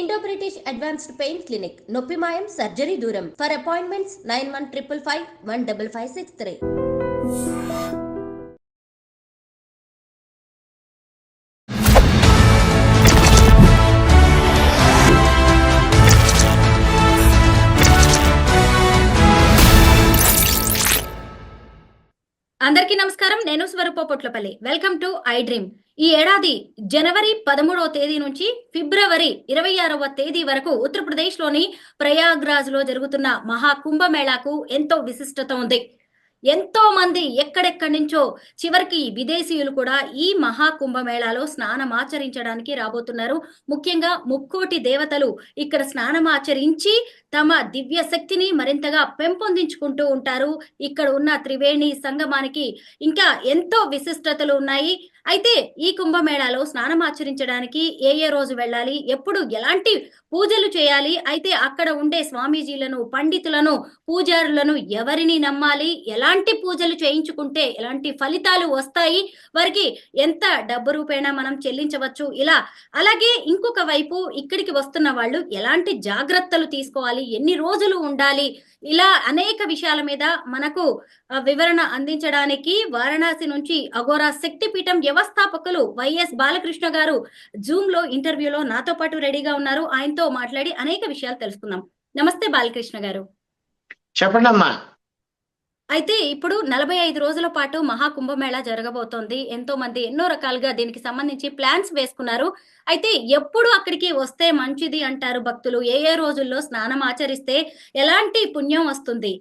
Indo British advanced pain clinic నొప్పి మాయం surgery దూరం. For appointments 9155515563. అందరికీ నమస్కారం. నేను Swarupa Potlapalli. Welcome to I dream. ఈ ఏడాది జనవరి 13వ తేదీ నుంచి ఫిబ్రవరి 26వ తేదీ వరకు ఉత్తరప్రదేశ్ లోని ప్రయాగ్రాజ్ లో జరుగుతున్న మహా కుంభమేళాకు ఎంతో విశిష్టత ఉంది. ఎంతో మంది ఎక్కడెక్కడి నుంచో, చివరికి విదేశీయులు కూడా ఈ మహా కుంభమేళాలో స్నానమాచరించడానికి రాబోతున్నారు. ముఖ్యంగా ముక్కోటి దేవతలు ఇక్కడ స్నానమాచరించి తమ దివ్య శక్తిని మరింతగా పెంపొందించుకుంటూ ఉంటారు. ఇక్కడ ఉన్న త్రివేణి సంగమానికి ఇంకా ఎంతో విశిష్టతలు ఉన్నాయి. అయితే ఈ కుంభమేళాలో స్నానమాచరించడానికి ఏ రోజు వెళ్ళాలి, ఎప్పుడు ఎలాంటి పూజలు చేయాలి, అయితే అక్కడ ఉండే స్వామీజీలను, పండితులను, పూజారులను ఎవరిని నమ్మాలి, ఎలాంటి పూజలు చేయించుకుంటే ఎలాంటి ఫలితాలు వస్తాయి, వారికి ఎంత డబ్బు రూపేణా మనం చెల్లించవచ్చు, ఇలా అలాగే ఇంకొక వైపు ఇక్కడికి వస్తున్న వాళ్ళు ఎలాంటి జాగ్రత్తలు తీసుకోవాలి, ఎన్ని రోజులు ఉండాలి, ఇలా అనేక విషయాల మీద మనకు వివరణ అందించడానికి వారణాసి నుంచి అఘోరా శక్తిపీఠం వ్యవస్థాపకులు వైఎస్ బాలకృష్ణ గారు జూమ్ లో ఇంటర్వ్యూలో నాతో పాటు రెడీగా ఉన్నారు. ఆయనతో మాట్లాడి అనేక విషయాలు తెలుసుకుందాం. నమస్తే బాలకృష్ణ గారు. చెప్పండి అమ్మా. అయితే ఇప్పుడు 45 రోజుల పాటు మహాకుంభమేళా జరగబోతోంది. ఎంతో మంది ఎన్నో రకాలుగా దీనికి సంబంధించి ప్లాన్స్ వేసుకున్నారు. అయితే ఎప్పుడు అక్కడికి వస్తే మంచిది అంటారు భక్తులు? ఏ రోజుల్లో స్నానం ఆచరిస్తే ఎలాంటి పుణ్యం వస్తుంది?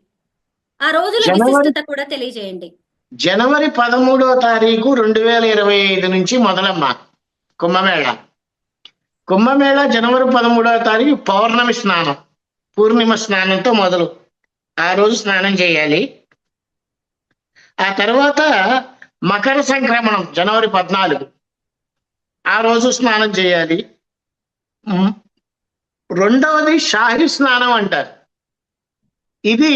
ఆ రోజుల విశిష్టత కూడా తెలియజేయండి. జనవరి 13వ తారీఖు 2025 నుంచి మొదలమ్మా కుంభమేళా. కుంభమేళా జనవరి 13వ తారీఖు పౌర్ణమి స్నానం, పూర్ణిమ స్నానంతో మొదలు. ఆ రోజు స్నానం చేయాలి. ఆ తర్వాత మకర సంక్రమణం జనవరి 14, ఆ రోజు స్నానం చేయాలి. రెండవది షాహి స్నానం అంటారు. ఇది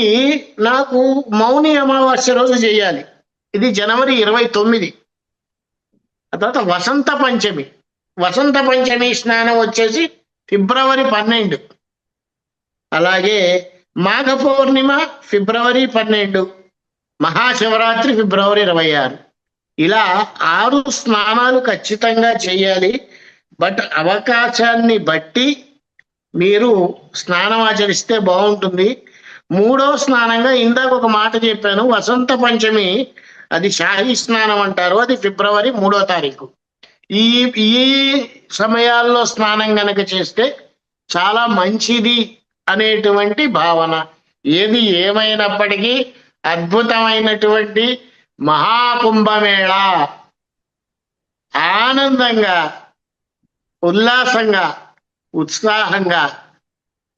నాకు మౌని అమావాస్య రోజు చేయాలి. ఇది జనవరి 29. ఆ తర్వాత వసంత పంచమి. వసంత పంచమి స్నానం వచ్చేసి ఫిబ్రవరి 12. అలాగే మాఘ పౌర్ణిమ ఫిబ్రవరి 12, మహాశివరాత్రి ఫిబ్రవరి 26. ఇలా 6 స్నానాలు ఖచ్చితంగా చేయాలి. బట్ అవకాశాన్ని బట్టి మీరు స్నానం ఆచరిస్తే బాగుంటుంది. 3వ స్నానంగా ఇందాక ఒక మాట చెప్పాను, వసంత పంచమి, అది షాహి స్నానం అంటారు. అది ఫిబ్రవరి 3వ తారీఖు. ఈ సమయాల్లో స్నానం గనక చేస్తే చాలా మంచిది అనేటువంటి భావన. ఏది ఏమైనప్పటికీ అద్భుతమైనటువంటి మహాకుంభమేళా ఆనందంగా, ఉల్లాసంగా, ఉత్సాహంగా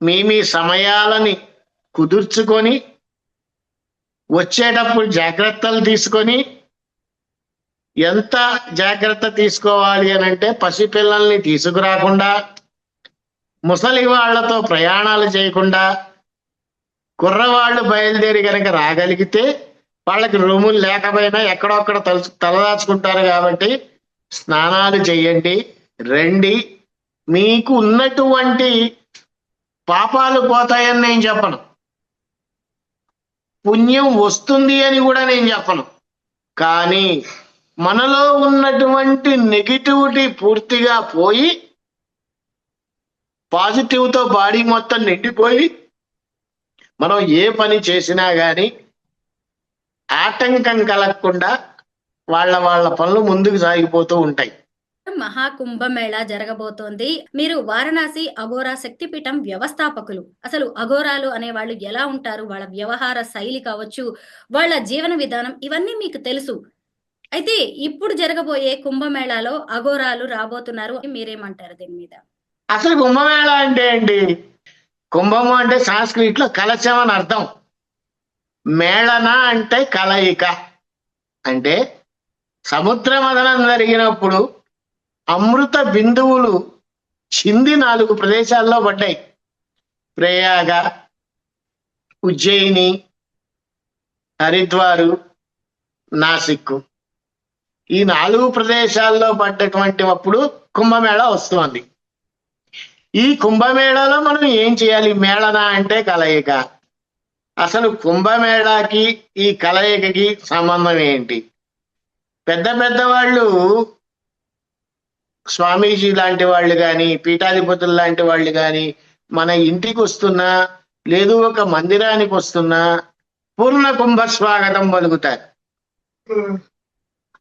మీ సమయాలని కుదుర్చుకొని వచ్చేటప్పుడు జాగ్రత్తలు తీసుకొని, ఎంత జాగ్రత్త తీసుకోవాలి అని అంటే పసిపిల్లల్ని తీసుకురాకుండా, ముసలి వాళ్లతో ప్రయాణాలు చేయకుండా, కుర్రవాళ్ళు బయలుదేరి కనుక రాగలిగితే వాళ్ళకి రూములు లేకపోయినా ఎక్కడొక్కడ తలదాచుకుంటారు. కాబట్టి స్నానాలు చేయండి, రండి. మీకు ఉన్నటువంటి పాపాలు పోతాయని నేను చెప్పను, పుణ్యం వస్తుంది అని కూడా నేను చెప్పను. కానీ మనలో ఉన్నటువంటి నెగిటివిటీ పూర్తిగా పోయి పాజిటివ్తో బాడీ మొత్తం నిండిపోయి మనం ఏ పని చేసినా కానీ ఆటంకం కలగకుండా వాళ్ళ పనులు ముందుకు సాగిపోతూ ఉంటాయి. మహాకుంభమేళా జరగబోతోంది. మీరు వారణాసి అఘోరా శక్తిపీఠం వ్యవస్థాపకులు. అసలు అఘోరాలు అనే వాళ్ళు ఎలా ఉంటారు, వాళ్ళ వ్యవహార శైలి కావచ్చు, వాళ్ళ జీవన విధానం, ఇవన్నీ మీకు తెలుసు. అయితే ఇప్పుడు జరగబోయే కుంభమేళాలో అఘోరాలు రాబోతున్నారు, మీరేమంటారు దీని మీద? అసలు కుంభమేళా అంటే ఏంటి? కుంభము అంటే సంస్కృతిలో కలశం అని అర్థం. మేళన అంటే కలయిక. అంటే సముద్ర మథనం జరిగినప్పుడు అమృత బిందువులు చింది 4 ప్రదేశాల్లో పడ్డాయి. ప్రయాగ, ఉజ్జయిని, హరిద్వారు, నాసిక్. ఈ 4 ప్రదేశాల్లో పడ్డటువంటి అప్పుడు కుంభమేళా వస్తుంది. ఈ కుంభమేళాలో మనం ఏం చేయాలి? మేళన అంటే కలయిక. అసలు కుంభమేళాకి ఈ కలయికకి సంబంధం ఏంటి? పెద్ద పెద్ద వాళ్ళు, స్వామీజీ లాంటి వాళ్ళు కానీ, పీఠాధిపతులు లాంటి వాళ్ళు కానీ మన ఇంటికి వస్తున్నా, లేదు ఒక మందిరానికి వస్తున్నా పూర్ణ కుంభ స్వాగతం పలుకుతారు.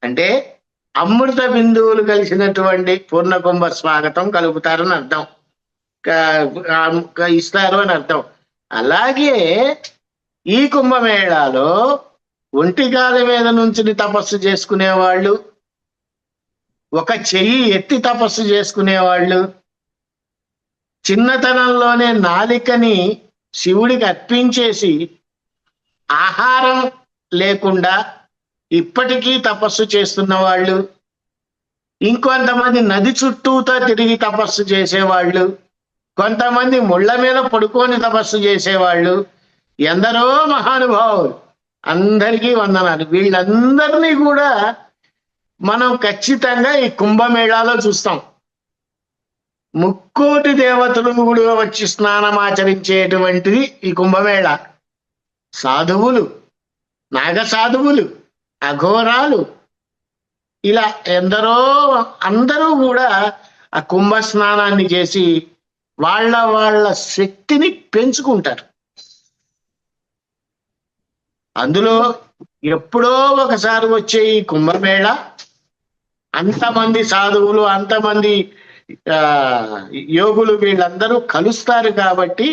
అంటే అమృత బిందువులు కలిసినటువంటి పూర్ణ కుంభ స్వాగతం కలుపుతారని అర్థం, ఇస్తారు అని అర్థం. అలాగే ఈ కుంభమేళాలో ఒంటికాల మీద నుంచి తపస్సు చేసుకునేవాళ్ళు, ఒక చెయ్యి ఎత్తి తపస్సు చేసుకునేవాళ్ళు, చిన్నతనంలోనే నాలికని శివుడికి అర్పించేసి ఆహారం లేకుండా ఇప్పటికీ తపస్సు చేస్తున్న వాళ్ళు, ఇంకొంతమంది నది చుట్టూతో తిరిగి తపస్సు చేసేవాళ్ళు, కొంతమంది ముళ్ళ మీద పడుకొని తపస్సు చేసేవాళ్ళు, ఎందరో మహానుభావులు, అందరికీ వందనాలు. వీళ్ళందరినీ కూడా మనం ఖచ్చితంగా ఈ కుంభమేళాలో చూస్తాం. ముక్కోటి దేవతలు కూడా వచ్చి స్నానం ఆచరించేటువంటిది ఈ కుంభమేళ. సాధువులు, నాగ సాధువులు, అఘోరాలు, ఇలా ఎందరో, అందరూ కూడా ఆ కుంభ స్నానాన్ని చేసి వాళ్ళ శక్తిని పెంచుకుంటారు. అందులో ఎప్పుడో ఒకసారి వచ్చే ఈ కుంభమేళ అంతమంది సాధువులు, అంతమంది యోగులు వీళ్ళందరూ కలుస్తారు కాబట్టి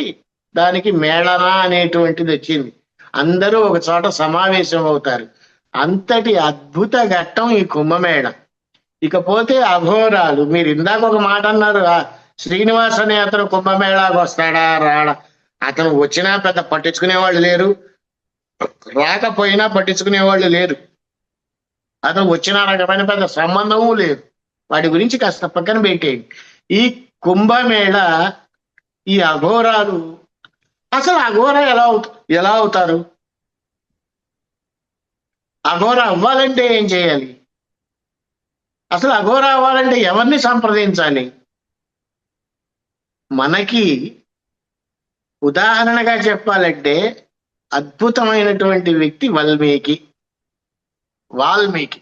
దానికి మేళన అనేటువంటిది వచ్చింది. అందరూ ఒక చోట సమావేశం అవుతారు. అంతటి అద్భుత ఘట్టం ఈ కుంభమేళ. ఇకపోతే అఘోరాలు, మీరు ఇందాక ఒక మాట అన్నారు, శ్రీనివాస్ అనే అతను కుంభమేళాకు వస్తాడా రాడా? అతను వచ్చినా పెద్ద పట్టించుకునే వాళ్ళు లేరు, రాకపోయినా పట్టించుకునే వాళ్ళు లేరు. అతను వచ్చిన రకమైన పెద్ద సంబంధము లేదు. వాటి గురించి కాస్త పక్కన పెట్టేయండి. ఈ కుంభమేళ, ఈ అఘోరాలు, అసలు అఘోర ఎలా అవుతారు? అఘోర అవ్వాలంటే ఏం చేయాలి? అసలు అఘోర అవ్వాలంటే ఎవరిని సంప్రదించాలి? మనకి ఉదాహరణగా చెప్పాలంటే అద్భుతమైనటువంటి వ్యక్తి వాల్మీకి.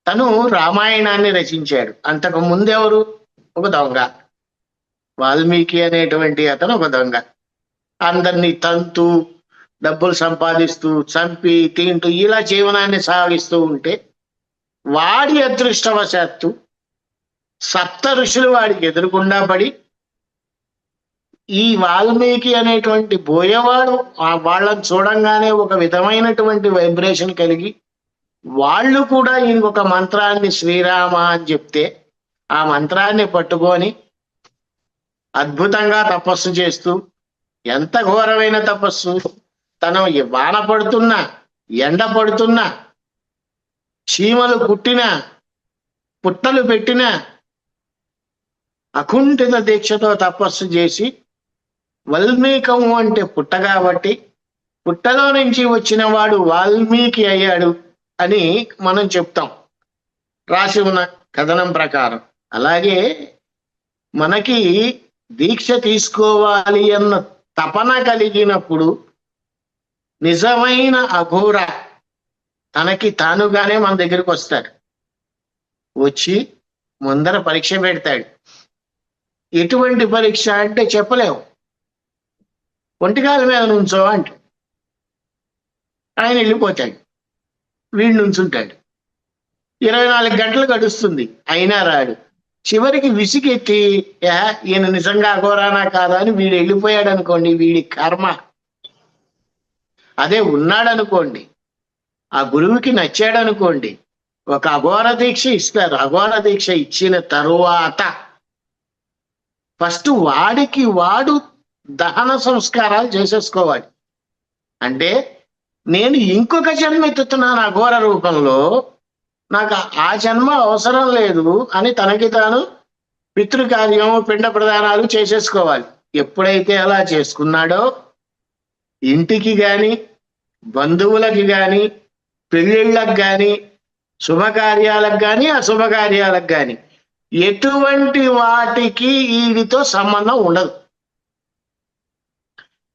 తను రామాయణాన్ని రచించాడు. అంతకు ముందెవరు? ఒక దొంగ. వాల్మీకి అనేటువంటి అతను ఒక దొంగ. అందరినీ తంతు, డబ్బులు సంపాదిస్తూ, చంపి, తింటూ ఇలా జీవనాన్ని సాగిస్తూ ఉంటే వాడి అదృష్టవశాత్తు సప్త ఋషులు వాడికి ఎదురుకుండా పడి, ఈ వాల్మీకి అనేటువంటి బోయవాడు వాళ్ళని చూడంగానే ఒక విధమైనటువంటి వైబ్రేషన్ కలిగి వాళ్ళు కూడా ఇంకొక మంత్రాన్ని శ్రీరామ అని చెప్తే ఆ మంత్రాన్ని పట్టుకొని అద్భుతంగా తపస్సు చేస్తూ, ఎంత ఘోరమైన తపస్సు! తను వాన పడుతున్నా, ఎండ పడుతున్నా, చీమలు కుట్టినా, పుట్టలు పెట్టినా అకుంఠిత దీక్షతో తపస్సు చేసి, వాల్మీకము అంటే పుట్ట కాబట్టి పుట్టలో నుంచి వచ్చిన వాడు వాల్మీకి అయ్యాడు అని మనం చెప్తాం రాసి ఉన్న కథనం ప్రకారం. అలాగే మనకి దీక్ష తీసుకోవాలి అన్న తపన కలిగినప్పుడు నిజమైన అఘోర తనకి తానుగానే మన దగ్గరికి వస్తాడు. వచ్చి ముందర పరీక్ష పెడతాడు. ఎటువంటి పరీక్ష అంటే చెప్పలేము. ఒంటికాల మీద నుంచో అంటాడు, ఆయన వెళ్ళిపోతాడు, వీడు నుంచుంటాడు. 24 గంటలు గడుస్తుంది, అయినా రాడు. చివరికి విసిగెత్తి ఈయన నిజంగా అఘోరానా కాదా అని వీడు వెళ్ళిపోయాడు అనుకోండి, వీడి కర్మ. అదే ఉన్నాడనుకోండి, ఆ గురువుకి నచ్చాడు అనుకోండి, ఒక అఘోర దీక్ష ఇస్తారు. అఘోర దీక్ష ఇచ్చిన తరువాత ఫస్ట్ వాడికి వాడు దహన సంస్కారాలు చేసేసుకోవాలి. అంటే నేను ఇంకొక జన్మ ఎత్తుతున్నాను అఘోర రూపంలో, నాకు ఆ జన్మ అవసరం లేదు అని తనకి తాను పితృకార్యము, పిండ ప్రదానాలు చేసేసుకోవాలి. ఎప్పుడైతే అలా చేసుకున్నాడో ఇంటికి కానీ, బంధువులకి కానీ, పెళ్ళిళ్ళకి కానీ, శుభకార్యాలకు కానీ, అశుభకార్యాలకు కానీ ఎటువంటి వాటికి వీడితో సంబంధం ఉండదు.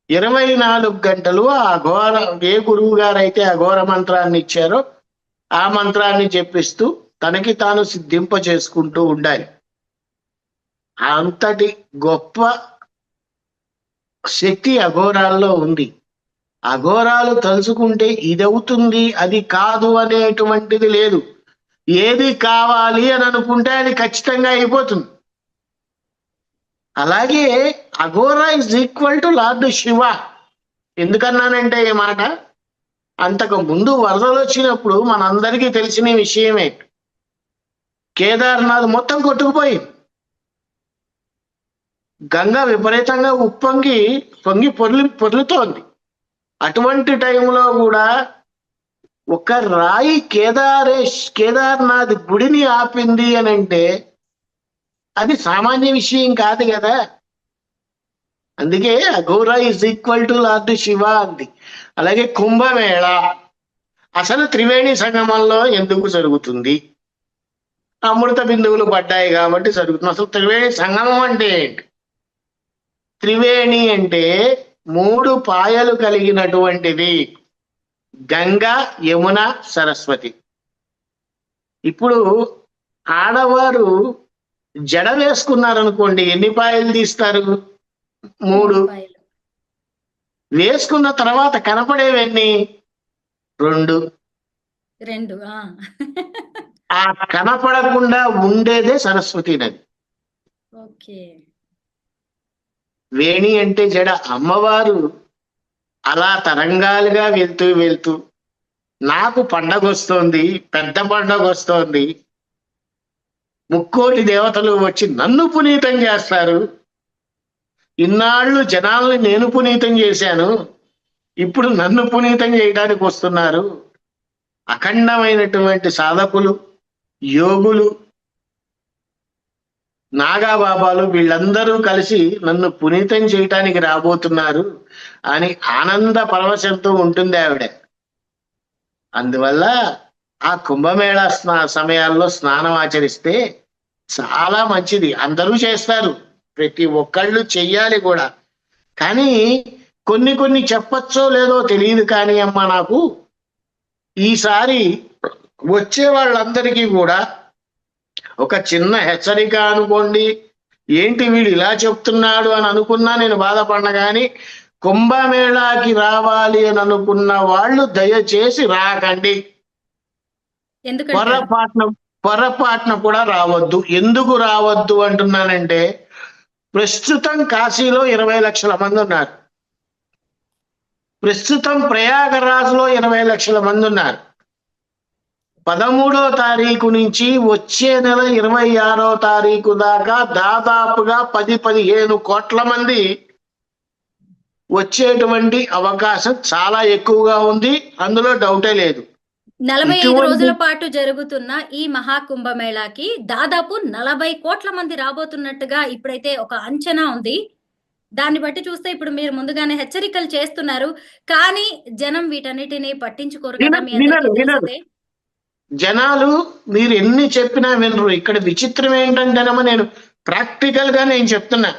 24 గంటలు ఆ ఘోర, ఏ గురువు గారు అయితే ఆ ఘోర మంత్రాన్ని ఇచ్చారో ఆ మంత్రాన్ని చెప్పిస్తూ తనకి తాను సిద్ధింప చేసుకుంటూ ఉండాలి. అంతటి గొప్ప శక్తి అఘోరాల్లో ఉంది. అఘోరాలు తలుచుకుంటే ఇదవుతుంది అది కాదు అనేటువంటిది లేదు. ఏది కావాలి అని అనుకుంటే అది ఖచ్చితంగా అయిపోతుంది. అలాగే Aghora is equal to lord Shiva. ఎందుకన్నానంటే ఈ మాట, అంతకు ముందు వరదలు వచ్చినప్పుడు మనందరికీ తెలిసిన విషయమే, కేదార్నాథ్ మొత్తం కొట్టుకుపోయింది. గంగ విపరీతంగా పొంగి పొర్లుతోంది. అటువంటి టైంలో కూడా ఒక రాయి కేదార్నాథ్ గుడిని ఆపింది అని అంటే అది సామాన్య విషయం కాదు కదా. అందుకే Aghora is equal to lord Shiva అంది. అలాగే కుంభమేళ అసలు త్రివేణి సంగమంలో ఎందుకు జరుగుతుంది? అమృత బిందువులు పడ్డాయి కాబట్టి జరుగుతుంది. అసలు త్రివేణి సంగమం అంటే ఏంటి? త్రివేణి అంటే 3 పాయలు కలిగినటువంటిది, గంగా, యమున, సరస్వతి. ఇప్పుడు ఆడవారు జడ వేసుకున్నారనుకోండి, ఎన్ని పాయలు తీస్తారు? 3. వేసుకున్న తర్వాత కనపడేవన్నీ 2. ఆ కనపడకుండా ఉండేదే సరస్వతి నది. వేణి అంటే జడ. అమ్మవారు అలా తరంగాలుగా వెళ్తూ నాకు పండగ వస్తోంది, పెద్ద పండగ వస్తోంది, 3 కోటి దేవతలు వచ్చి నన్ను పునీతం చేస్తారు, ఇన్నాళ్ళు జనాల్ని నేను పునీతం చేశాను, ఇప్పుడు నన్ను పునీతం చేయడానికి వస్తున్నారు అఖండమైనటువంటి సాధకులు, యోగులు, నాగాబాబాలు, వీళ్ళందరూ కలిసి నన్ను పునీతం చేయటానికి రాబోతున్నారు అని ఆనంద పరవశంతో ఉంటుంది ఆవిడ. అందువల్ల ఆ కుంభమేళ సమయాల్లో స్నానం ఆచరిస్తే చాలా మంచిది. అందరూ చేస్తారు, ప్రతి ఒక్కళ్ళు చెయ్యాలి కూడా. కానీ కొన్ని చెప్పచ్చో లేదో తెలియదు. కానీ అమ్మ, నాకు ఈసారి వచ్చే వాళ్ళందరికీ కూడా ఒక చిన్న హెచ్చరిక అనుకోండి. ఏంటి వీడు ఇలా చెప్తున్నాడు అని అనుకున్నా నేను బాధపడిన, కానీ కుంభమేళాకి రావాలి అని అనుకున్న వాళ్ళు దయచేసి రాకండి. పొరపాటున కూడా రావద్దు. ఎందుకు రావద్దు అంటున్నానంటే, ప్రస్తుతం కాశీలో 20 లక్షల మంది ఉన్నారు, ప్రస్తుతం ప్రయాగరాజ్లో 20 లక్షల మంది ఉన్నారు. 13వ తారీఖు నుంచి వచ్చే నెల 26వ తారీఖు దాకా దాదాపుగా 10-15 కోట్ల మంది వచ్చేటువంటి అవకాశం చాలా ఎక్కువగా ఉంది. అందులో డౌటే లేదు. 45 రోజుల పాటు జరుగుతున్న ఈ మహాకుంభమేళాకి దాదాపు 40 కోట్ల మంది రాబోతున్నట్టుగా ఇప్పుడైతే ఒక అంచనా ఉంది. దాన్ని బట్టి చూస్తే ఇప్పుడు మీరు ముందుగానే హెచ్చరికలు చేస్తున్నారు, కానీ జనం వీటన్నిటిని పట్టించుకోరు కదా. మీ అందరికీ తెలిసిందే. జనాలు మీరు ఎన్ని చెప్పినా వినరు. ఇక్కడ విచిత్రం ఏంటంటేనమ్మా, నేను ప్రాక్టికల్ గా చెప్తున్నా.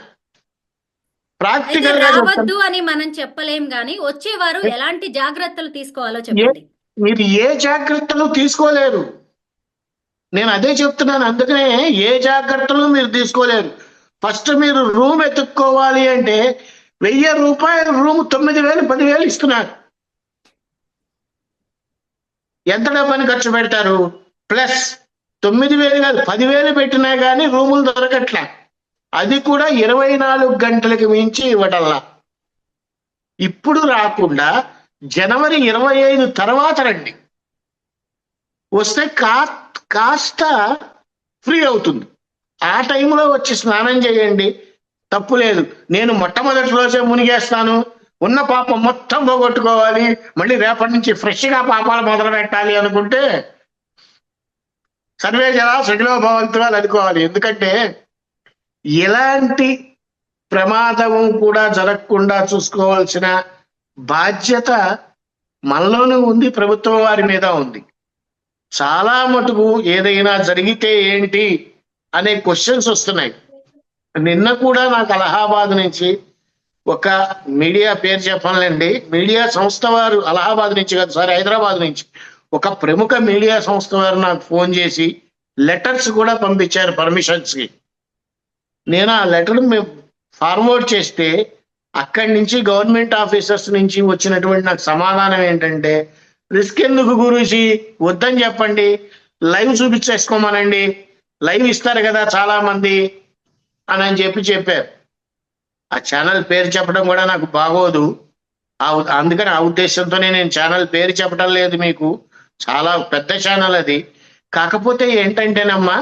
ప్రాక్టికల్ గా రావద్దు అని మనం చెప్పలేం, గానీ వచ్చేవారు ఎలాంటి జాగ్రత్తలు తీసుకోవాలో చెప్పండి. మీరు ఏ జాగ్రత్తలు తీసుకోలేరు, నేను అదే చెప్తున్నాను. అందుకనే ఏ జాగ్రత్తలు మీరు తీసుకోలేరు. ఫస్ట్ మీరు రూమ్ ఎత్తుక్కోవాలి అంటే 1000 రూపాయలు రూమ్ 9000, 10,000 ఇస్తున్నారు. ఎంత డబ్బని ఖర్చు పెడతారు? ప్లస్ 9,000 కాదు 10,000 పెట్టినా కానీ రూములు దొరకట్లా. అది కూడా 24 గంటలకు మించి ఇవ్వటల్లా. ఇప్పుడు రాకుండా జనవరి 25 తర్వాత రండి, వస్తే కాస్త ఫ్రీ అవుతుంది. ఆ టైంలో వచ్చి స్నానం చేయండి, తప్పు లేదు. నేను మొట్టమొదటి రోజే మునిగేస్తాను, ఉన్న పాపం మొత్తం పోగొట్టుకోవాలి, మళ్ళీ రేపటి నుంచి ఫ్రెష్గా పాపాలు మొదలు పెట్టాలి అనుకుంటే సర్వే జన సుఖినో భవంతు అని అనుకోవాలి. ఎందుకంటే ఎలాంటి ప్రమాదము కూడా జరగకుండా చూసుకోవాల్సిన బాధ్యత మనలోనూ ఉంది, ప్రభుత్వం వారి మీద ఉంది. చాలా మటుకు ఏదైనా జరిగితే ఏంటి అనే క్వశ్చన్స్ వస్తున్నాయి. నిన్న కూడా నాకు అలహాబాద్ నుంచి ఒక మీడియా పేరు చెప్పాలండి, మీడియా సంస్థ వారు, అలహాబాద్ నుంచి కాదు సారీ హైదరాబాద్ నుంచి ఒక ప్రముఖ మీడియా సంస్థ వారు నాకు ఫోన్ చేసి లెటర్స్ కూడా పంపించారు పర్మిషన్స్ కి. నేను ఆ లెటర్ ఫార్వర్డ్ చేస్తే అక్కడి నుంచి గవర్నమెంట్ ఆఫీసర్స్ నుంచి వచ్చినటువంటి నాకు సమాధానం ఏంటంటే, రిస్క్ ఎందుకు గురూజీ, వద్దని చెప్పండి, లైవ్ చూపించేసుకోమనండి, లైవ్ ఇస్తారు కదా చాలా మంది అని చెప్పారు. ఆ ఛానల్ పేరు చెప్పడం కూడా నాకు బాగోదు, అందుకని ఆ ఉద్దేశంతోనే నేను ఛానల్ పేరు చెప్పడం లేదు మీకు. చాలా పెద్ద ఛానల్ అది. కాకపోతే ఏంటంటేనమ్మా,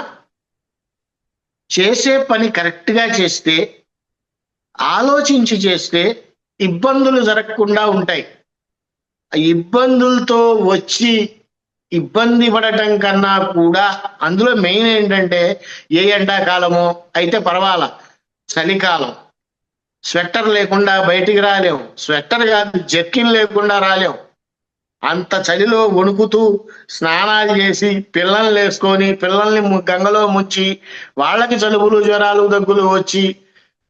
చేసే పని కరెక్ట్ గా చేస్తే, ఆలోచించి చేస్తే ఇబ్బందులు జరగకుండా ఉంటాయి. ఇబ్బందులతో వచ్చి ఇబ్బంది పడటం కన్నా కూడా అందులో మెయిన్ ఏంటంటే, ఏ ఎండాకాలమో అయితే పర్వాలా, చలికాలం స్వెట్టర్ లేకుండా బయటికి రాలేం, స్వెట్టర్ కాదు జర్కిన్ లేకుండా రాలేం. అంత చలిలో వణుకుతూ స్నానాలు చేసి పిల్లల్ని వేసుకొని పిల్లల్ని గంగలో ముంచి వాళ్ళకి జలుబులు జ్వరాలు దగ్గులు వచ్చి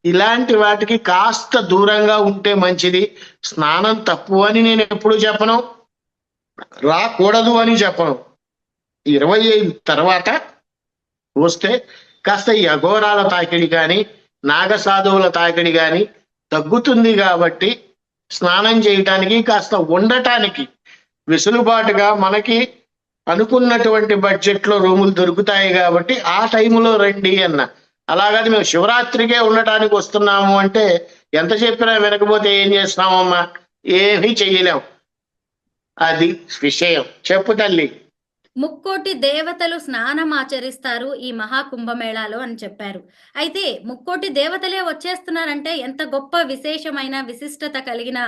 ఇలాంటి వాటికి కాస్త దూరంగా ఉంటే మంచిది. స్నానం తప్పు అని నేను ఎప్పుడు చెప్పను, రాకూడదు అని చెప్పను. 25 తర్వాత వస్తే కాస్త ఈ అఘోరాల తాకిడి కానీ నాగసాధువుల తాకిడి కానీ తగ్గుతుంది. కాబట్టి స్నానం చేయటానికి కాస్త ఉండటానికి వెసులుబాటుగా మనకి అనుకున్నటువంటి బడ్జెట్ లో రూములు దొరుకుతాయి కాబట్టి ఆ టైంలో రండి అన్న. అలాగని మేము శివరాత్రికే ఉండటానికి వస్తున్నాము అంటే ఎంత చెప్పినా వినకపోతే ఏం చేస్తామమ్మా, ఏమీ చెయ్యలేం. అది విషయం. చెప్పు తల్లి. ముక్కోటి దేవతలు స్నానం ఆచరిస్తారు ఈ మహాకుంభమేళాలో అని చెప్పారు. అయితే ముక్కోటి దేవతలే వచ్చేస్తున్నారంటే ఎంత గొప్ప విశేషమైన విశిష్టత కలిగిన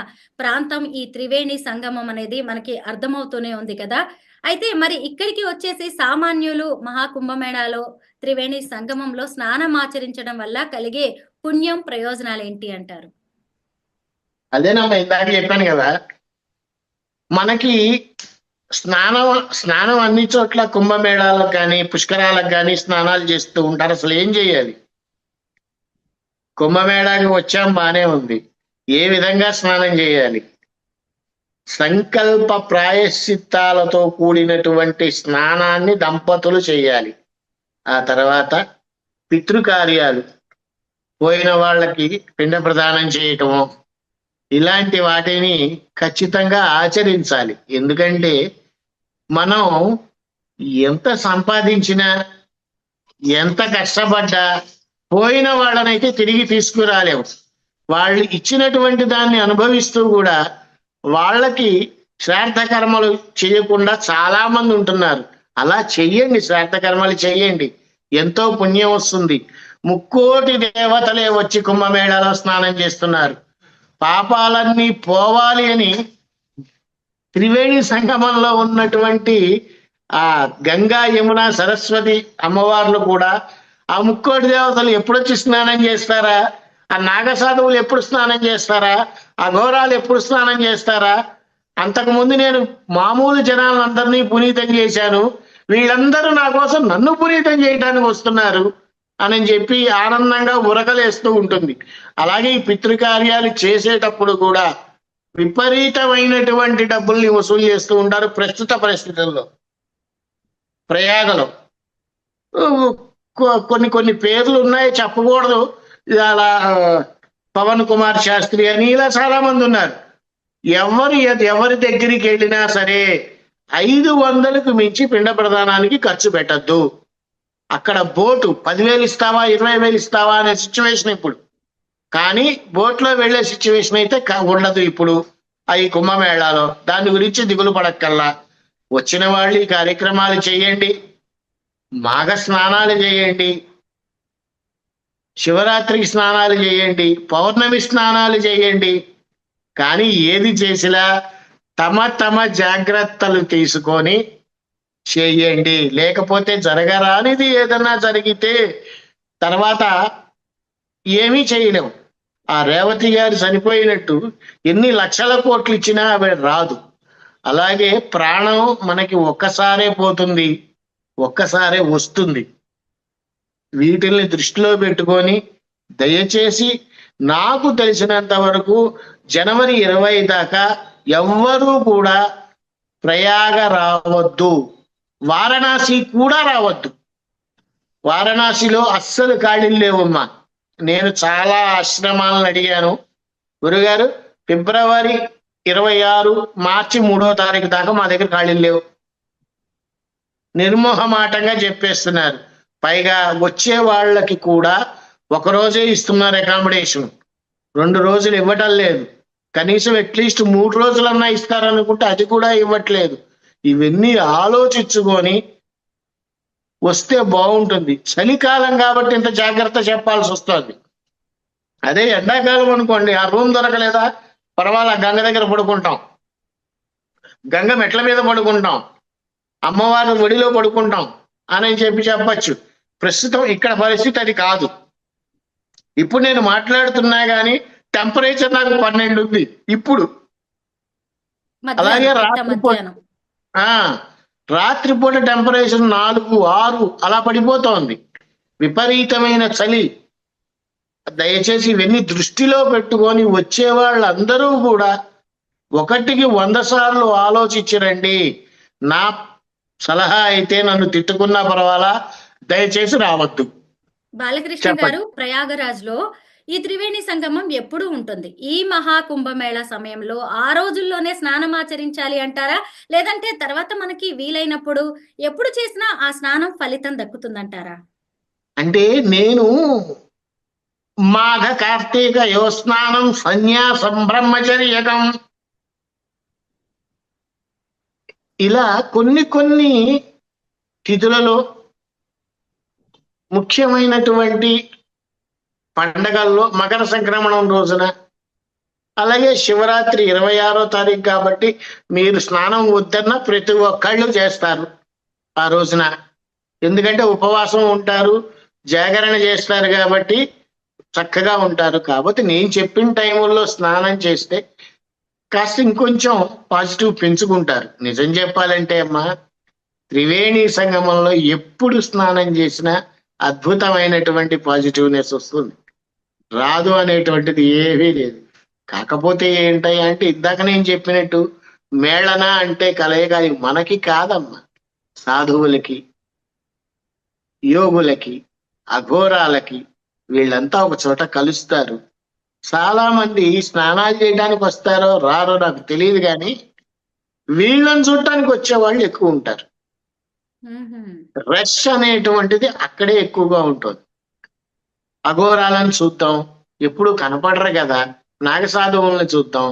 ప్రాంతం ఈ త్రివేణి సంగమం అనేది మనకి అర్థమవుతూనే ఉంది కదా. అయితే మరి ఇక్కడికి వచ్చేసి సామాన్యులు మహాకుంభమేళాలో త్రివేణి సంగమంలో స్నానం ఆచరించడం వల్ల కలిగే పుణ్యం ప్రయోజనాలు ఏంటి అంటారు? అదేనమ్మా ఇందాక చెప్పాను కదా, మనకి స్నానం అన్ని చోట్ల కుంభమేళాలకు కానీ పుష్కరాలకు కానీ స్నానాలు చేస్తూ ఉంటారు. అసలు ఏం చేయాలి? కుంభమేళాకి వచ్చాం బానే ఉంది, ఏ విధంగా స్నానం చేయాలి? సంకల్ప ప్రాయశ్చిత్తాలతో కూడినటువంటి స్నానాన్ని దంపతులు చేయాలి. ఆ తర్వాత పితృకార్యాలు, పోయిన వాళ్ళకి పిండ ప్రదానం చేయటము, ఇలాంటి వాటిని ఖచ్చితంగా ఆచరించాలి. ఎందుకంటే మనం ఎంత సంపాదించినా ఎంత కష్టపడ్డా పోయిన వాళ్ళనైతే తిరిగి తీసుకురాలేము. వాళ్ళు ఇచ్చినటువంటి దాన్ని అనుభవిస్తూ కూడా వాళ్ళకి శ్రాద్ధ కర్మలు చేయకుండా చాలా మంది ఉంటున్నారు. అలా చెయ్యండి, శ్రాద్ధ కర్మలు చెయ్యండి, ఎంతో పుణ్యం వస్తుంది. ముక్కోటి దేవతలే వచ్చి కుంభమేళాలో స్నానం చేస్తున్నారు. పాపాలన్నీ పోవాలి అని త్రివేణి సంగమంలో ఉన్నటువంటి ఆ గంగా యమున సరస్వతి అమ్మవార్లు కూడా ఆ ముక్కోటి దేవతలు ఎప్పుడొచ్చి స్నానం చేస్తారా, ఆ నాగసాధువులు ఎప్పుడు స్నానం చేస్తారా, ఆ ఘోరాలు ఎప్పుడు స్నానం చేస్తారా? అంతకుముందు నేను మామూలు జనాలందరినీ పునీతం చేశాను, వీళ్ళందరూ నా కోసం నన్ను పునీతం చేయడానికి వస్తున్నారు అని చెప్పి ఆనందంగా ఉరకలేస్తూ ఉంటుంది. అలాగే ఈ పితృకార్యాలు చేసేటప్పుడు కూడా విపరీతమైనటువంటి డబ్బుల్ని వసూలు చేస్తూ ఉంటారు. ప్రస్తుత పరిస్థితుల్లో ప్రయాగలో కొన్ని పేర్లు ఉన్నాయి, చెప్పకూడదు. అలా పవన్ కుమార్ శాస్త్రి అని ఇలా చాలా మంది ఉన్నారు. ఎవరి దగ్గరికి వెళ్ళినా సరే 500కు మించి పిండ ప్రదానానికి ఖర్చు పెట్టద్దు. అక్కడ బోటు 10,000 ఇస్తావా 20,000 ఇస్తావా అనే సిచ్యువేషన్ ఇప్పుడు. కానీ బోట్లో వెళ్లే సిచ్యువేషన్ అయితే ఉండదు ఇప్పుడు ఈ కుంభమేళాలో. దాని గురించి దిగులు పడక్కల్లా. వచ్చిన వాళ్ళు ఈ కార్యక్రమాలు చేయండి, మాఘ స్నానాలు చేయండి, శివరాత్రికి స్నానాలు చేయండి, పౌర్ణమి స్నానాలు చేయండి. కానీ ఏది చేసినా తమ జాగ్రత్తలు తీసుకొని చేయండి. లేకపోతే జరగరానిది ఏదన్నా జరిగితే తర్వాత ఏమీ చేయలేము. ఆ రేవతి గారు చనిపోయినట్టు ఎన్ని లక్షల కోట్లు ఇచ్చినా అవి రాదు. అలాగే ప్రాణం మనకి ఒక్కసారే పోతుంది, ఒక్కసారే వస్తుంది. వీటిల్ని దృష్టిలో పెట్టుకొని దయచేసి నాకు తెలిసినంత వరకు జనవరి 20 దాకా ఎవ్వరూ కూడా ప్రయాగ రావద్దు, వారణాసి కూడా రావద్దు. వారణాసిలో అస్సలు ఖాళీలు లేవమ్మా. నేను చాలా ఆశ్రమాలను అడిగాను, గురుగారు ఫిబ్రవరి 26 మార్చి 3వ తారీఖు దాకా మా దగ్గర ఖాళీలు లేవు, నిర్మోహమాటంగా చెప్పేస్తున్నారు. పైగా వచ్చే వాళ్ళకి కూడా ఒకరోజే ఇస్తున్నారు అకామిడేషన్, 2 రోజులు ఇవ్వటం లేదు. కనీసం అట్లీస్ట్ 3 రోజులన్నా ఇస్తారనుకుంటే అది కూడా ఇవ్వట్లేదు. ఇవన్నీ ఆలోచించుకొని వస్తే బాగుంటుంది. చలికాలం కాబట్టి ఇంత జాగ్రత్త చెప్పాల్సి వస్తుంది. అదే ఎండాకాలం అనుకోండి, ఆ రూమ్ దొరకలేదా పర్వాలా, గంగ దగ్గర పడుకుంటాం, గంగ మెట్ల మీద పడుకుంటాం, అమ్మవారి ఒడిలో పడుకుంటాం అని చెప్పచ్చు. ప్రస్తుతం ఇక్కడ పరిస్థితి అది కాదు. ఇప్పుడు నేను మాట్లాడుతున్నా గానీ టెంపరేచర్ నాకు 12 ఉంది ఇప్పుడు. అలాగే రాత్రిపూట టెంపరేచర్ 4, 6 అలా పడిపోతోంది. విపరీతమైన చలి. దయచేసి ఇవన్నీ దృష్టిలో పెట్టుకొని వచ్చే వాళ్ళందరూ కూడా 1కి 100 సార్లు ఆలోచించరండి. నా సలహా అయితే, నన్ను తిట్టుకున్నా పర్వాలా, దయచేసి రావద్దు. బాలకృష్ణ గారు, ప్రయాగరాజ్ లో ఈ త్రివేణి సంగమం ఎప్పుడు ఉంటుంది? ఈ మహాకుంభమేళ సమయంలో ఆ రోజుల్లోనే స్నానం ఆచరించాలి అంటారా, లేదంటే తర్వాత మనకి వీలైనప్పుడు ఎప్పుడు చేసినా ఆ స్నానం ఫలితం దక్కుతుందంటారా? అంటే నేను మాఘ కార్తీక యోస్నానం సన్యాసం బ్రహ్మచర్యకం ఇలా కొన్ని తిథులలో ముఖ్యమైనటువంటి పండగల్లో, మకర సంక్రమణం రోజున, అలాగే శివరాత్రి 26వ తారీఖు కాబట్టి మీరు స్నానం వద్దన్న ప్రతి ఒక్కళ్ళు చేస్తారు ఆ రోజున. ఎందుకంటే ఉపవాసం ఉంటారు, జాగరణ చేస్తారు కాబట్టి చక్కగా ఉంటారు. కాబట్టి నేను చెప్పిన టైముల్లో స్నానం చేస్తే కాస్త ఇంకొంచెం పాజిటివ్ పెంచుకుంటారు. నిజం చెప్పాలంటే అమ్మా, త్రివేణి సంగమంలో ఎప్పుడు స్నానం చేసినా అద్భుతమైనటువంటి పాజిటివ్నెస్ వస్తుంది. రాదు అనేటువంటిది ఏమీ లేదు. కాకపోతే ఏంటయ్యా అంటే, ఇందాక నేను చెప్పినట్టు మేళన అంటే కలయిక, మనకి కాదమ్మా, సాధువులకి, యోగులకి, అఘోరాలకి, వీళ్ళంతా ఒక చోట కలుస్తారు. చాలా మంది స్నానాలు చేయడానికి వస్తారో రారో నాకు తెలియదు, కానీ వీళ్ళని చూడటానికి వచ్చేవాళ్ళు ఎక్కువ ఉంటారు. రష్ అనేటువంటిది అక్కడే ఎక్కువగా ఉంటుంది. అఘోరాలను చూద్దాం, ఎప్పుడు కనపడరు కదా, నాగసాధువులను చూద్దాం,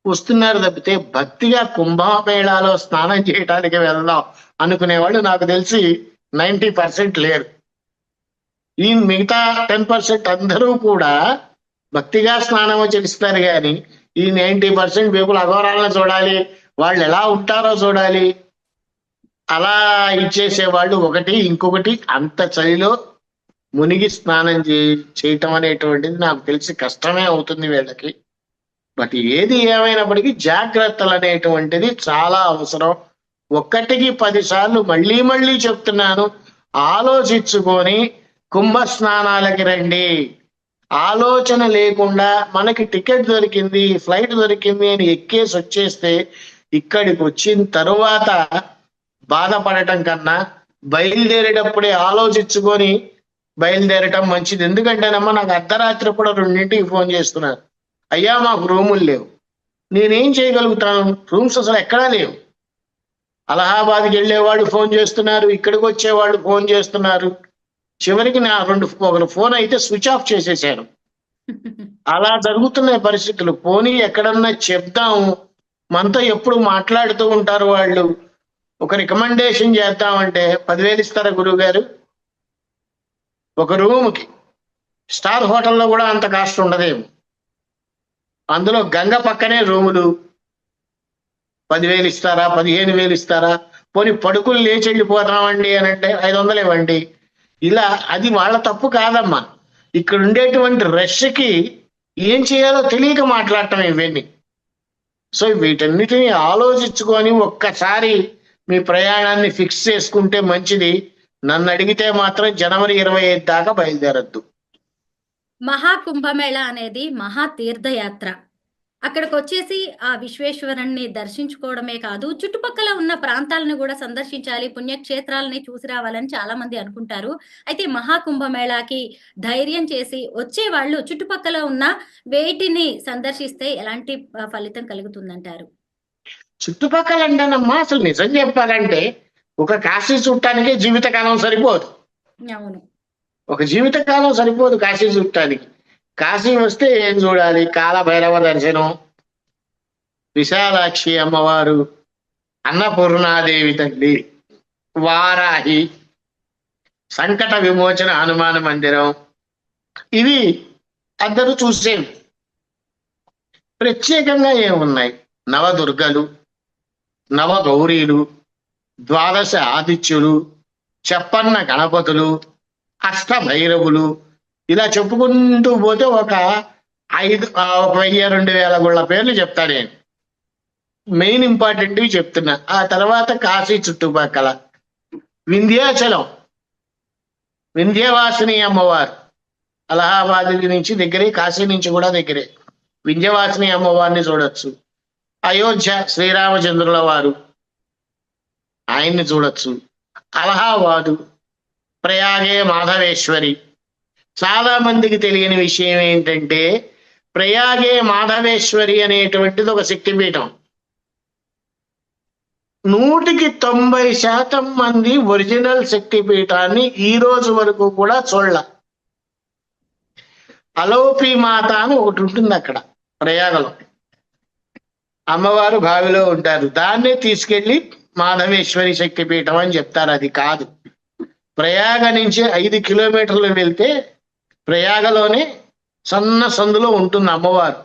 వస్తున్నారు తప్పితే భక్తిగా కుంభమేళాలో స్నానం చేయడానికి వెళ్దాం అనుకునేవాళ్ళు నాకు తెలిసి 90% లేరు. ఈ మిగతా 10% అందరూ కూడా భక్తిగా స్నానం చేస్తారు, కానీ ఈ 90% పీపుల్ అఘోరాలను చూడాలి, వాళ్ళు ఎలా ఉంటారో చూడాలి, అలా ఇచ్చేసేవాళ్ళు. ఒకటి, ఇంకొకటి అంత చలిలో మునిగి స్నానం చేయటం అనేటువంటిది నాకు తెలిసి కష్టమే అవుతుంది వీళ్ళకి. బట్ ఏది ఏమైనప్పటికీ జాగ్రత్తలు అనేటువంటిది చాలా అవసరం. 1కి 10 సార్లు మళ్ళీ చెప్తున్నాను, ఆలోచించుకొని కుంభ స్నానాలకి రండి. ఆలోచన లేకుండా మనకి టికెట్ దొరికింది, ఫ్లైట్ దొరికింది అని ఎక్కేసి వచ్చేస్తే ఇక్కడికి వచ్చిన తరువాత బాధపడటం కన్నా బయలుదేరేటప్పుడే ఆలోచించుకొని బయలుదేరటం మంచిది. ఎందుకంటేనమ్మా, నాకు అర్ధరాత్రి కూడా 2ంటికి ఫోన్ చేస్తున్నారు, అయ్యా మాకు రూములు లేవు. నేనేం చేయగలుగుతాను? రూమ్స్ అసలు ఎక్కడా లేవు. అలహాబాద్కి వెళ్ళేవాళ్ళు ఫోన్ చేస్తున్నారు, ఇక్కడికి వచ్చేవాళ్ళు ఫోన్ చేస్తున్నారు. చివరికి నా ఒక ఫోన్ అయితే స్విచ్ ఆఫ్ చేసేసాను. అలా జరుగుతున్నాయి పరిస్థితులు. పోనీ ఎక్కడన్నా చెప్దాము, మనతో ఎప్పుడు మాట్లాడుతూ ఉంటారు వాళ్ళు. ఒక రికమెండేషన్ చేద్దామంటే 10,000 ఇస్తారా గురువు గారు? ఒక రూమ్కి స్టార్ హోటల్లో కూడా అంత కాస్ట్ ఉండదేమో. అందులో గంగ పక్కనే రూములు 10,000 ఇస్తారా, 15,000 ఇస్తారా? పోనీ పడుకులు లేచి వెళ్ళిపోతామండి అని అంటే 500 ఇవ్వండి. ఇలా అది వాళ్ళ తప్పు కాదమ్మా. ఇక్కడ ఉండేటువంటి రష్కి ఏం చేయాలో తెలియక మాట్లాడటం ఇవన్నీ. సో వీటన్నిటిని ఆలోచించుకొని ఒక్కసారి మీ ప్రయాణాన్ని ఫిక్స్ చేసుకుంటే మంచిది. నన్ను అడిగితే మాత్రం జనవరి 25 దాకా బయలుదేరద్దు. మహాకుంభమేళ అనేది మహా తీర్థయాత్ర. అక్కడికి వచ్చేసి ఆ విశ్వేశ్వరుణ్ణి దర్శించుకోవడమే కాదు, చుట్టుపక్కల ఉన్న ప్రాంతాలను కూడా సందర్శించాలి, పుణ్యక్షేత్రాలని చూసి రావాలని చాలా మంది అనుకుంటారు. అయితే మహాకుంభమేళాకి ధైర్యం చేసి వచ్చే వాళ్ళు చుట్టుపక్కల ఉన్న వేటిని సందర్శిస్తే ఎలాంటి ఫలితం కలుగుతుందంటారు? చుట్టుపక్కల అంటేనమ్మా అసలు నిజం చెప్పాలంటే ఒక కాశీ చుట్టానికే జీవితకాలం సరిపోదు. అవును. ఒక జీవితకాలం సరిపోదు కాశీ చుట్టానికి. కాశీ వస్తే ఏం చూడాలి? కాలభైరవ దర్శనం, విశాలాక్షి అమ్మవారు, అన్నపూర్ణాదేవి తల్లి, వారాహి, సంకట విమోచన హనుమాన్ మందిరం, ఇవి అందరూ చూసేవి. ప్రత్యేకంగా ఏమున్నాయి? నవదుర్గలు, నవగౌరీలు, ద్వాదశ ఆదిత్యులు, చెప్పన్న గణపతులు, అష్టభైరవులు, ఇలా చెప్పుకుంటూ పోతే ఒక 1000-2000 గుళ్ళ పేర్లు చెప్తా నేను. మెయిన్ ఇంపార్టెంట్వి చెప్తున్నా. ఆ తర్వాత కాశీ చుట్టుపక్కల వింధ్యాచలం, వింధ్యవాసిని అమ్మవారు అలహాబాద్ నుంచి దగ్గరే, కాశీ నుంచి కూడా దగ్గరే. వింధ్యవాసిని అమ్మవారిని చూడొచ్చు. అయోధ్య శ్రీరామచంద్రుల వారు, ఆయన్ని చూడొచ్చు. అలహాబాదు, ప్రయాగే మాధవేశ్వరి. చాలా మందికి తెలియని విషయం ఏంటంటే ప్రయాగే మాధవేశ్వరి అనేటువంటిది ఒక శక్తిపీఠం. 100% మంది ఒరిజినల్ శక్తిపీఠాన్ని ఈ రోజు వరకు కూడా చూడాల. అలౌపి మాత అని ఒకటి ఉంటుంది అక్కడ ప్రయాగలో. అమ్మవారు బావిలో ఉంటారు. దాన్నే తీసుకెళ్లి మాధవేశ్వరి శక్తిపీఠం అని చెప్తారు. అది కాదు. ప్రయాగ నుంచి 5 కిలోమీటర్లు వెళ్తే ప్రయాగలోనే సన్న సందులో ఉంటుంది అమ్మవారు.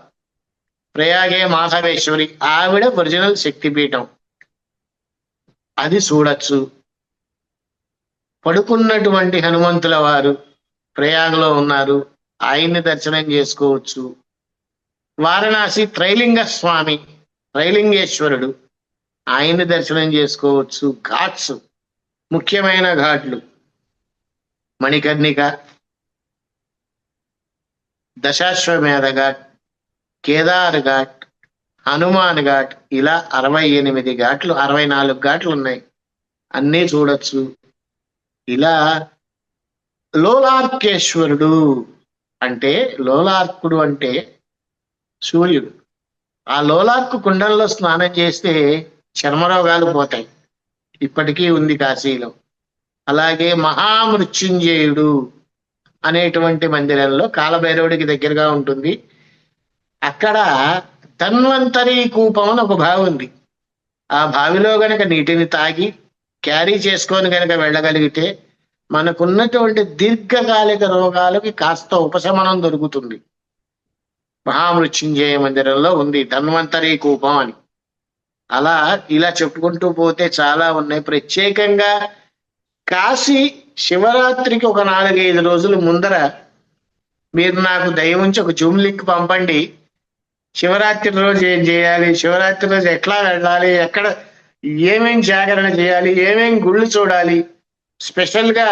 ప్రయాగే మాధవేశ్వరి, ఆవిడ ఒరిజినల్ శక్తిపీఠం. అది చూడొచ్చు. పడుకున్నటువంటి హనుమంతుల వారు ప్రయాగలో ఉన్నారు, ఆయన్ని దర్శనం చేసుకోవచ్చు. వారణాసి త్రైలింగ స్వామి, త్రైలింగేశ్వరుడు, ఆయన్ని దర్శనం చేసుకోవచ్చు. ఘాట్స్, ముఖ్యమైన ఘాట్లు మణికర్ణిక, దశాశ్వమేధ ఘాట్, కేదార్ ఘాట్, హనుమాన్ ఘాట్, ఇలా 68 ఘాట్లు, 64 ఘాట్లు ఉన్నాయి. అన్నీ చూడొచ్చు. ఇలా లోలార్కేశ్వరుడు అంటే, లోలార్కుడు అంటే సూర్యుడు. ఆ లోలార్కు కుండంలో స్నానం చేస్తే చర్మరోగాలు పోతాయి. ఇప్పటికీ ఉంది కాశీలో. అలాగే మహామృత్యుంజయుడు అనేటువంటి మందిరంలో కాలభైరవుడికి దగ్గరగా ఉంటుంది. అక్కడ ధన్వంతరి కూపం అని ఒక బావి ఉంది. ఆ బావిలో గనక నీటిని తాగి క్యారీ చేసుకొని గనక వెళ్ళగలిగితే మనకున్నటువంటి దీర్ఘకాలిక రోగాలకి కాస్త ఉపశమనం దొరుకుతుంది. మహామృత్యుంజయ మందిరంలో ఉంది ధన్వంతరి కూపం అని. అలా ఇలా చెప్పుకుంటూ పోతే చాలా ఉన్నాయి. ప్రత్యేకంగా కాశీ శివరాత్రికి ఒక 4-5 రోజుల ముందర మీరు నాకు దయ ఉంచి ఒక జూమ్ లింక్ పంపండి. శివరాత్రి రోజు ఏం చేయాలి, శివరాత్రి రోజు ఎట్లా వెళ్ళాలి, ఎక్కడ ఏమేం జాగరణ చేయాలి, ఏమేం గుళ్ళు చూడాలి, స్పెషల్ గా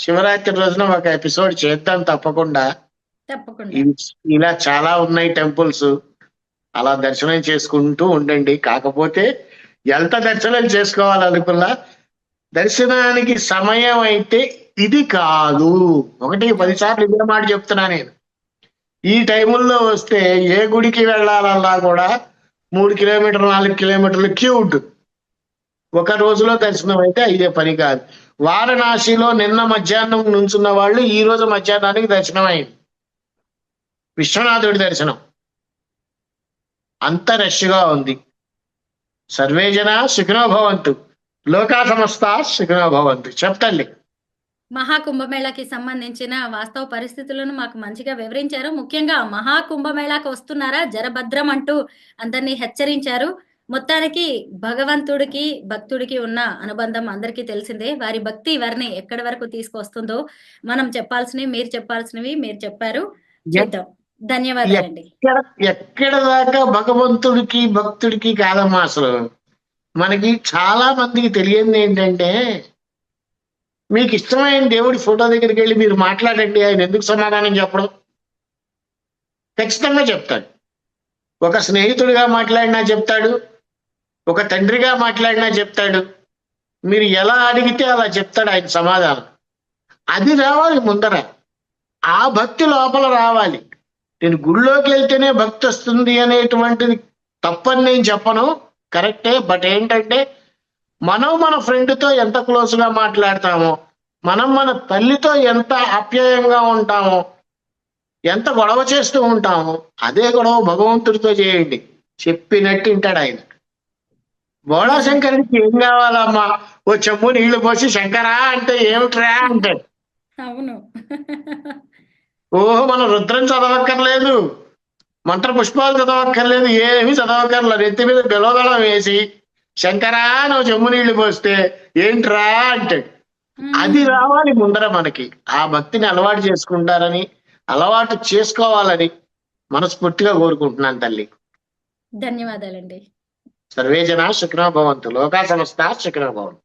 శివరాత్రి రోజున ఒక ఎపిసోడ్ చేద్దాం తప్పకుండా. ఇలా చాలా ఉన్నాయి టెంపుల్స్. అలా దర్శనం చేసుకుంటూ ఉండండి. కాకపోతే ఎంత దర్శనం చేసుకోవాలనుకున్నా దర్శనానికి సమయం అయితే ఇది కాదు. 1-10 సార్లు ఇదే మాట చెప్తున్నా నేను. ఈ టైముల్లో వస్తే ఏ గుడికి వెళ్ళాలన్నా కూడా 3 కిలోమీటర్లు 4 కిలోమీటర్లు క్యూ ఉంటుంది. ఒక రోజులో దర్శనం అయితే అయ్యే పని కాదు. వారణాసిలో నిన్న మధ్యాహ్నం నుంచున్న వాళ్ళు ఈ రోజు మధ్యాహ్నానికి దర్శనం అయింది. విశ్వనాథుడి దర్శనం. అంత రష్గా ఉంది. సర్వే జనా సుఖినో భవంతు, లోకా సమస్త సుఖినో భవంతు. చెప్తండి. మహాకుంభమేళాకి సంబంధించిన వాస్తవ పరిస్థితులను మాకు మంచిగా వివరించారు. ముఖ్యంగా మహాకుంభమేళాకి వస్తున్నారా, జరభద్రం అంటూ అందరినీ హెచ్చరించారు. మొత్తానికి భగవంతుడికి భక్తుడికి ఉన్న అనుబంధం అందరికీ తెలిసిందే. వారి భక్తి వారిని ఎక్కడి వరకు తీసుకొస్తుందో మనం చెప్పాల్సినవి మీరు చెప్పాల్సినవి మీరు చెప్పారు. చూద్దాం. ధన్యవాదాలండి. ఎక్కడ దాకా భగవంతుడికి భక్తుడికి కాదమ్మా. అసలు మనకి చాలా మందికి తెలియంది ఏంటంటే మీకు ఇష్టమైన దేవుడి ఫోటో దగ్గరికి వెళ్ళి మీరు మాట్లాడండి, ఆయన ఎందుకు సమాధానం చెప్పడం? ఖచ్చితంగా చెప్తాడు. ఒక స్నేహితుడిగా మాట్లాడినా చెప్తాడు, ఒక తండ్రిగా మాట్లాడినా చెప్తాడు. మీరు ఎలా అడిగితే అలా చెప్తాడు ఆయన సమాధానం. అది రావాలి ముందర, ఆ భక్తి లోపల రావాలి. నేను గుళ్ళోకి వెళ్తేనే భక్తి వస్తుంది అనేటువంటిది తప్పని నేను చెప్పను, కరెక్టే. బట్ ఏంటంటే మనం మన ఫ్రెండ్తో ఎంత క్లోజ్గా మాట్లాడతామో, మనం మన తల్లితో ఎంత ఆప్యాయంగా ఉంటామో, ఎంత గొడవ చేస్తూ ఉంటామో, అదే గొడవ భగవంతుడితో చేయండి, చెప్పినట్టు వింటాడు ఆయన. బోళా శంకరుడికి ఏం కావాలమ్మా? ఓ చెమ్ము నీళ్లు పోసి శంకరా అంటే ఏమిట్రా అంటాడు. అవును. ఓహో, మనం రుద్రం చదవక్కర్లేదు, మంత్ర పుష్పాలు చదవక్కర్లేదు, ఏమి చదవక్కర్లేదు. నెత్తి మీద బెలవదళం వేసి శంకరా నువ్వు చెమ్ము నీళ్లు పోస్తే ఏంట్రా అంటాడు. అది రావాలి ముందర మనకి. ఆ భక్తిని అలవాటు చేసుకుంటారని, అలవాటు చేసుకోవాలని మనస్ఫూర్తిగా కోరుకుంటున్నాను తల్లి. ధన్యవాదాలండి. సర్వే జనా సుఖినో భవంతు, లోకా సమస్తా సుఖినో భవంతు.